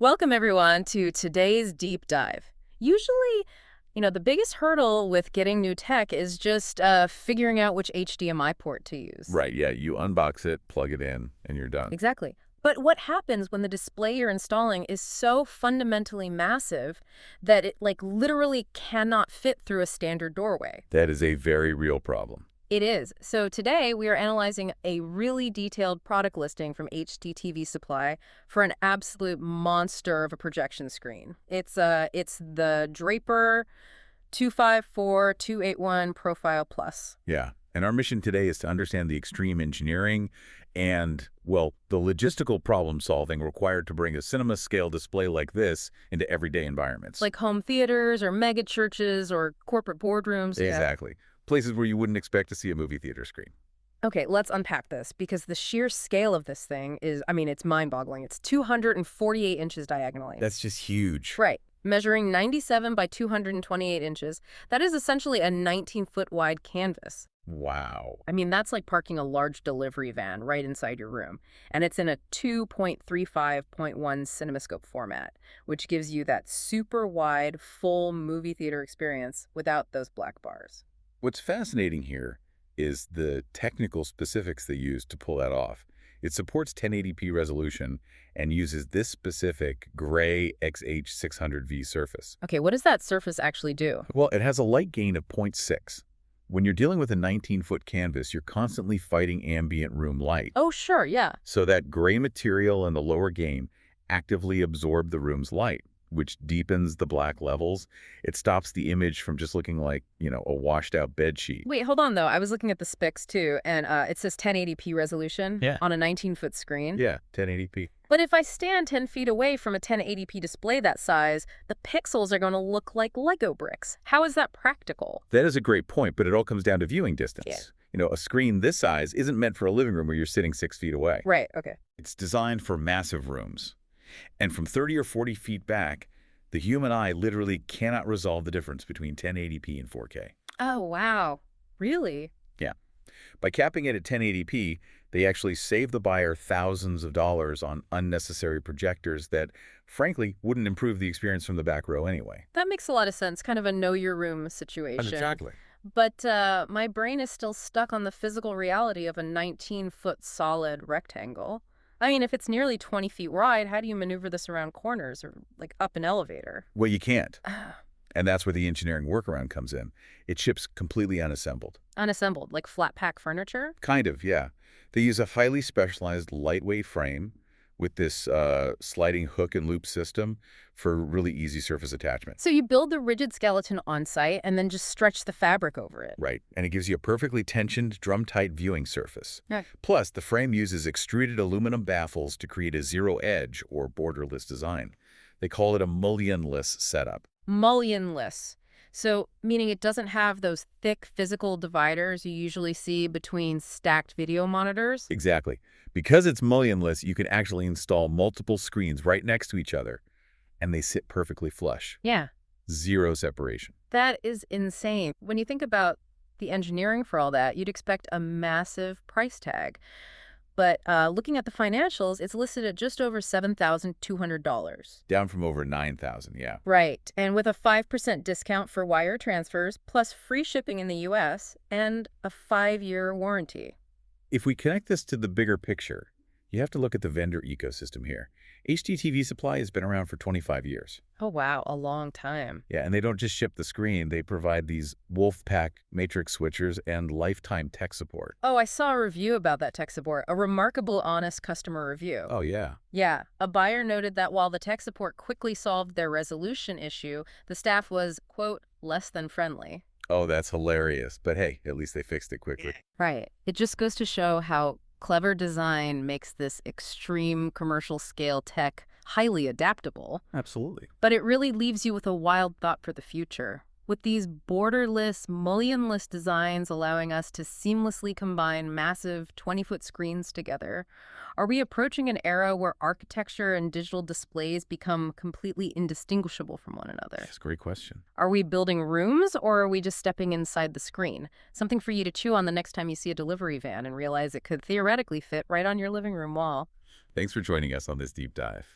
Welcome, everyone, to today's deep dive. Usually, the biggest hurdle with getting new tech is just figuring out which HDMI port to use. Right, yeah, you unbox it, plug it in, and you're done. Exactly. But what happens when the display you're installing is so fundamentally massive that it, literally cannot fit through a standard doorway? That is a very real problem. It is. So today we are analyzing a really detailed product listing from HDTVSupply for an absolute monster of a projection screen. It's the Draper 254281 Profile Plus. Yeah, and our mission today is to understand the extreme engineering and, well, the logistical problem solving required to bring a cinema-scale display like this into everyday environments. Like home theaters or mega churches or corporate boardrooms. Exactly. Places where you wouldn't expect to see a movie theater screen. Okay, let's unpack this because the sheer scale of this thing is, it's mind-boggling. It's 248 inches diagonally. That's just huge. Right. Measuring 97 by 228 inches, that is essentially a 19-foot wide canvas. Wow. That's like parking a large delivery van right inside your room. And it's in a 2.35.1 Cinemascope format, which gives you that super wide, full movie theater experience without those black bars. What's fascinating here is the technical specifics they use to pull that off. It supports 1080p resolution and uses this specific gray XH600V surface. Okay, what does that surface actually do? Well, it has a light gain of 0.6. When you're dealing with a 19-foot canvas, you're constantly fighting ambient room light. Oh, sure, yeah. So that gray material and the lower gain actively absorb the room's light, which deepens the black levels. It stops the image from just looking like, a washed-out bed sheet. Wait, hold on, though. I was looking at the specs, too, and it says 1080p resolution on a 19-foot screen. Yeah, 1080p. But if I stand 10 feet away from a 1080p display that size, the pixels are going to look like Lego bricks. How is that practical? That is a great point, but it all comes down to viewing distance. Yeah. A screen this size isn't meant for a living room where you're sitting 6 feet away. Right, okay. It's designed for massive rooms. And from 30 or 40 feet back, the human eye literally cannot resolve the difference between 1080p and 4K. Oh, wow. Really? Yeah. By capping it at 1080p, they actually save the buyer thousands of dollars on unnecessary projectors that, frankly, wouldn't improve the experience from the back row anyway. That makes a lot of sense. Kind of a know-your-room situation. Exactly. But my brain is still stuck on the physical reality of a 19-foot solid rectangle. If it's nearly 20 feet wide, how do you maneuver this around corners or, up an elevator? Well, you can't. And that's where the engineering workaround comes in. It ships completely unassembled. Unassembled, like flat pack furniture? Kind of, yeah. They use a highly specialized lightweight frame with this sliding hook and loop system for really easy surface attachment. So you build the rigid skeleton on site and then just stretch the fabric over it. Right, and it gives you a perfectly tensioned, drum-tight viewing surface. Yeah. Plus, the frame uses extruded aluminum baffles to create a zero-edge or borderless design. They call it a mullionless setup. Mullionless. So, meaning it doesn't have those thick physical dividers you usually see between stacked video monitors? Exactly. Because it's mullionless, you can actually install multiple screens right next to each other, and they sit perfectly flush. Yeah. Zero separation. That is insane. When you think about the engineering for all that, you'd expect a massive price tag. But looking at the financials, it's listed at just over $7,200. Down from over $9,000, yeah. Right. And with a 5% discount for wire transfers, plus free shipping in the U.S., and a 5-year warranty. If we connect this to the bigger picture, you have to look at the vendor ecosystem here. HDTVSupply has been around for 25 years. Oh, wow. A long time. Yeah, and they don't just ship the screen. They provide these Wolfpack matrix switchers and lifetime tech support. Oh, I saw a review about that tech support. A remarkable, honest customer review. Oh, yeah. Yeah. A buyer noted that while the tech support quickly solved their resolution issue, the staff was, quote, less than friendly. Oh, that's hilarious. But hey, at least they fixed it quickly. Right. It just goes to show how clever design makes this extreme commercial scale tech highly adaptable. Absolutely. But it really leaves you with a wild thought for the future. With these borderless, mullionless designs allowing us to seamlessly combine massive 20-foot screens together, are we approaching an era where architecture and digital displays become completely indistinguishable from one another? That's a great question. Are we building rooms, or are we just stepping inside the screen? Something for you to chew on the next time you see a delivery van and realize it could theoretically fit right on your living room wall. Thanks for joining us on this deep dive.